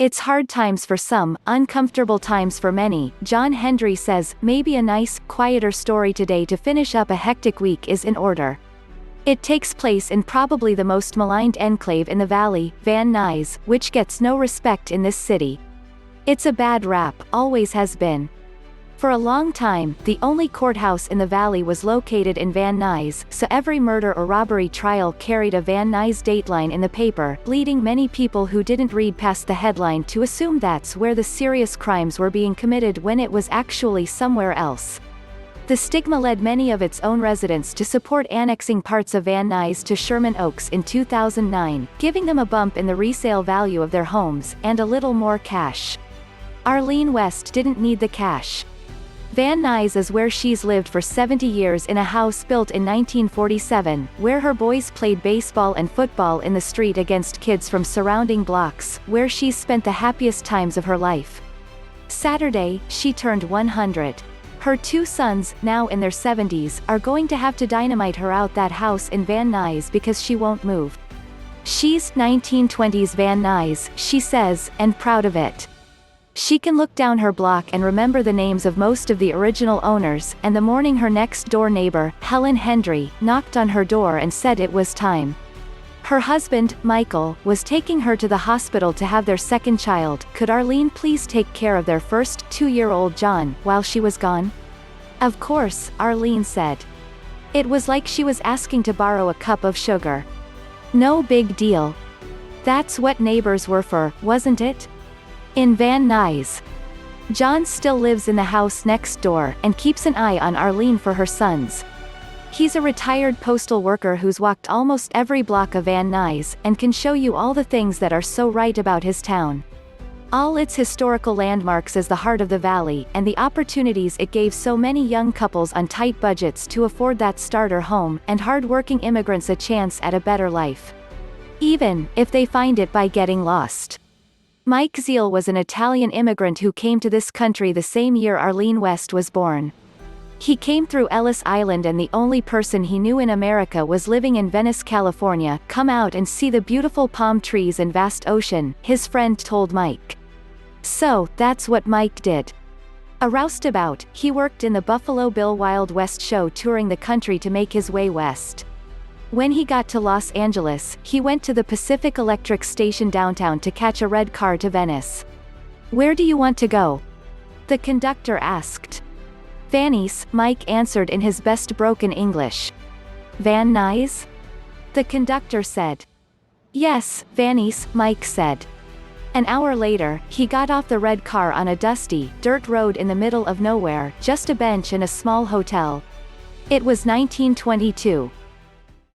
It's hard times for some, uncomfortable times for many. John Hendry says, maybe a nice, quieter story today to finish up a hectic week is in order. It takes place in probably the most maligned enclave in the valley, Vaneese, which gets no respect in this city. It's a bad rap, always has been. For a long time, the only courthouse in the valley was located in Vaneese, so every murder or robbery trial carried a Vaneese dateline in the paper, leading many people who didn't read past the headline to assume that's where the serious crimes were being committed when it was actually somewhere else. The stigma led many of its own residents to support annexing parts of Nuys to Sherman Oaks in 2009, giving them a bump in the resale value of their homes, and a little more cash. Arlene West didn't need the cash. Vaneese is where she's lived for 70 years in a house built in 1947, where her boys played baseball and football in the street against kids from surrounding blocks, where she's spent the happiest times of her life. Saturday, she turned 100. Her two sons, now in their 70s, are going to have to dynamite her out that house in Vaneese because she won't move. She's 1920s Vaneese, she says, and proud of it. She can look down her block and remember the names of most of the original owners, and the morning her next-door neighbor, Helen Hendry, knocked on her door and said it was time. Her husband, Michael, was taking her to the hospital to have their second child. Could Arlene please take care of their first, 2-year-old John, while she was gone? Of course, Arlene said. It was like she was asking to borrow a cup of sugar. No big deal. That's what neighbors were for, wasn't it? In Vaneese. John still lives in the house next door, and keeps an eye on Arlene for her sons. He's a retired postal worker who's walked almost every block of Vaneese, and can show you all the things that are so right about his town. All its historical landmarks as the heart of the valley, and the opportunities it gave so many young couples on tight budgets to afford that starter home, and hard-working immigrants a chance at a better life. Even if they find it by getting lost. Mike Zele was an Italian immigrant who came to this country the same year Arlene West was born. He came through Ellis Island, and the only person he knew in America was living in Venice, California. Come out and see the beautiful palm trees and vast ocean, his friend told Mike. So, that's what Mike did. A roustabout, he worked in the Buffalo Bill Wild West show touring the country to make his way west. When he got to Los Angeles, he went to the Pacific Electric station downtown to catch a red car to Venice. Where do you want to go? The conductor asked. Venice, Mike answered in his best broken English. Vaneese? The conductor said. Yes, Venice, Mike said. An hour later, he got off the red car on a dusty, dirt road in the middle of nowhere, just a bench and a small hotel. It was 1922.